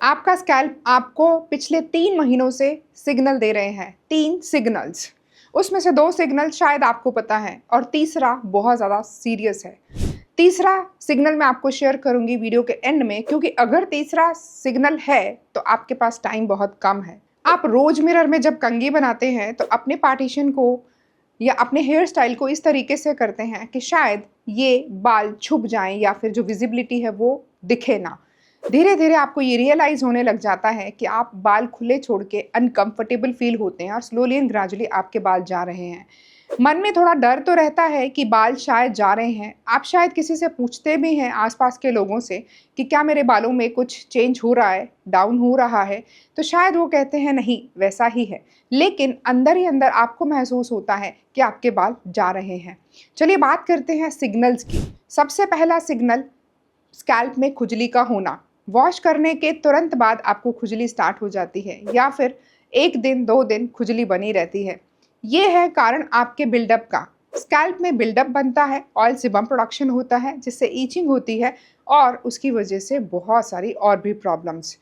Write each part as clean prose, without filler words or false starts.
आपका स्कैल्प आपको पिछले 3 महीनों से सिग्नल दे रहे हैं, 3 सिग्नल्स। उसमें से 2 सिग्नल शायद आपको पता है और तीसरा बहुत ज़्यादा सीरियस है। तीसरा सिग्नल मैं आपको शेयर करूंगी वीडियो के एंड में, क्योंकि अगर तीसरा सिग्नल है तो आपके पास टाइम बहुत कम है। आप रोज मिरर में जब कंघी बनाते हैं तो अपने पार्टीशन को या अपने हेयर स्टाइल को इस तरीके से करते हैं कि शायद ये बाल छुप जाएं या फिर जो विजिबिलिटी है वो दिखे ना। धीरे धीरे आपको ये रियलाइज होने लग जाता है कि आप बाल खुले छोड़ के अनकंफर्टेबल फील होते हैं और स्लोली एंड ग्रेजुअली आपके बाल जा रहे हैं। मन में थोड़ा डर तो रहता है कि बाल शायद जा रहे हैं। आप शायद किसी से पूछते भी हैं आसपास के लोगों से कि क्या मेरे बालों में कुछ चेंज हो रहा है, डाउन हो रहा है, तो शायद वो कहते हैं नहीं वैसा ही है। लेकिन अंदर ही अंदर आपको महसूस होता है कि आपके बाल जा रहे हैं। चलिए बात करते हैं सिग्नल्स की। सबसे पहला सिग्नल स्कैल्प में खुजली का होना। वॉश करने के तुरंत बाद आपको खुजली स्टार्ट हो जाती है या फिर 1 दिन 2 दिन खुजली बनी रहती है। ये है कारण आपके बिल्डअप का। स्कैल्प में बिल्डअप बनता है, ऑयल सीबम प्रोडक्शन होता है जिससे ईचिंग होती है और उसकी वजह से बहुत सारी और भी प्रॉब्लम्स,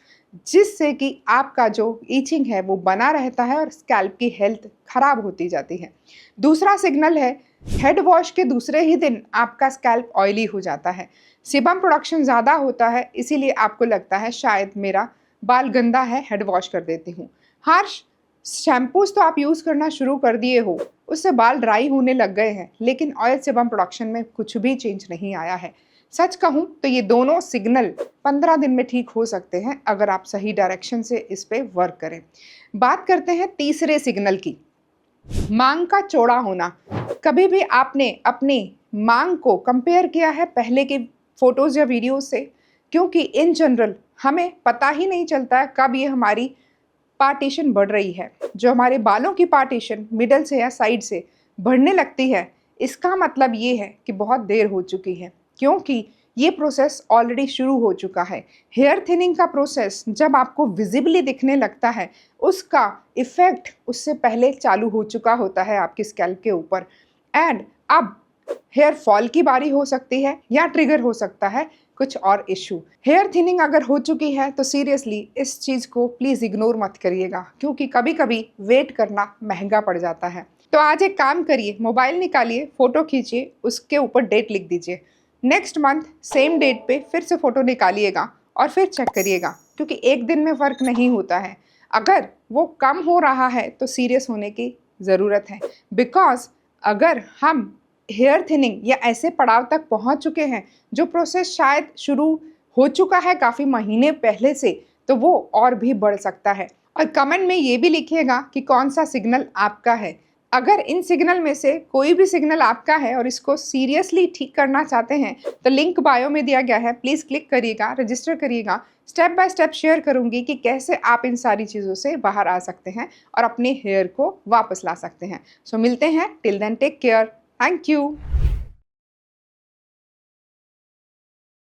जिससे कि आपका जो ईचिंग है वो बना रहता है और स्कैल्प की हेल्थ खराब होती जाती है। दूसरा सिग्नल है हेड वॉश के दूसरे ही दिन आपका स्कैल्प ऑयली हो जाता है। सीबम प्रोडक्शन ज़्यादा होता है, इसीलिए आपको लगता है शायद मेरा बाल गंदा है, हेड वॉश कर देती हूँ। हार्श शैम्पूज तो आप यूज़ करना शुरू कर दिए हो, उससे बाल ड्राई होने लग गए हैं, लेकिन ऑयल सीबम प्रोडक्शन में कुछ भी चेंज नहीं आया है। सच कहूँ तो ये दोनों सिग्नल 15 दिन में ठीक हो सकते हैं अगर आप सही डायरेक्शन से इस पे वर्क करें। बात करते हैं तीसरे सिग्नल की, मांग का चौड़ा होना। कभी भी आपने अपनी मांग को कंपेयर किया है पहले के फोटोज़ या वीडियोज़ से? क्योंकि इन जनरल हमें पता ही नहीं चलता है कब ये हमारी पार्टीशन बढ़ रही है। जो हमारे बालों की पार्टीशन मिडल से या साइड से बढ़ने लगती है, इसका मतलब ये है कि बहुत देर हो चुकी है, क्योंकि ये प्रोसेस ऑलरेडी शुरू हो चुका है। हेयर थिनिंग का प्रोसेस जब आपको विजिबली दिखने लगता है, उसका इफ़ेक्ट उससे पहले चालू हो चुका होता है आपकी स्कैल्प के ऊपर। एंड अब हेयर फॉल की बारी हो सकती है या ट्रिगर हो सकता है कुछ और इशू। हेयर थिनिंग अगर हो चुकी है तो सीरियसली इस चीज़ को प्लीज़ इग्नोर मत करिएगा, क्योंकि कभी कभी वेट करना महंगा पड़ जाता है। तो आज एक काम करिए, मोबाइल निकालिए, फ़ोटो खींचिए, उसके ऊपर डेट लिख दीजिए। नेक्स्ट मंथ सेम डेट पे फिर से फ़ोटो निकालिएगा और फिर चेक करिएगा, क्योंकि एक दिन में फ़र्क नहीं होता है। अगर वो कम हो रहा है तो सीरियस होने की ज़रूरत है, बिकॉज अगर हम हेयर थिनिंग या ऐसे पड़ाव तक पहुंच चुके हैं जो प्रोसेस शायद शुरू हो चुका है काफ़ी महीने पहले से, तो वो और भी बढ़ सकता है। और कमेंट में ये भी लिखिएगा कि कौन सा सिग्नल आपका है। अगर इन सिग्नल में से कोई भी सिग्नल आपका है और इसको सीरियसली ठीक करना चाहते हैं तो लिंक बायो में दिया गया है, प्लीज़ क्लिक करिएगा, रजिस्टर करिएगा। स्टेप बाय स्टेप शेयर करूंगी कि कैसे आप इन सारी चीज़ों से बाहर आ सकते हैं और अपने हेयर को वापस ला सकते हैं। सो मिलते हैं, till then take care, thank you.